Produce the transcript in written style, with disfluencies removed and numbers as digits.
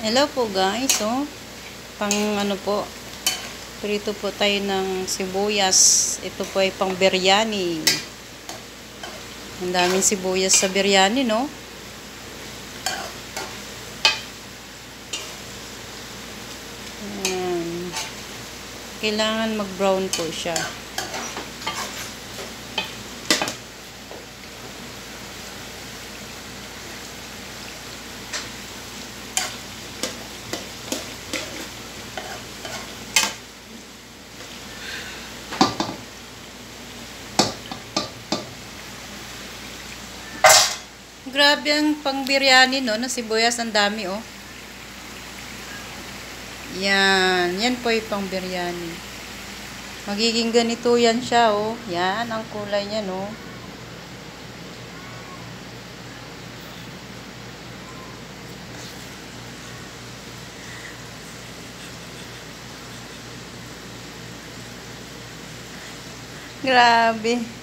Hello po guys, oh. Pang ano po, prito po tayo ng sibuyas. Ito po ay pang biryani. Ang daming sibuyas sa biryani, no? Ayan. Kailangan mag-brown po siya. Grabe ang pang biryani, no? Na sibuyas, ang dami, oh. Yan. Yan po yung pang biryani. Magiging ganito yan siya, oh. Yan, ang kulay niya, no? Grabe.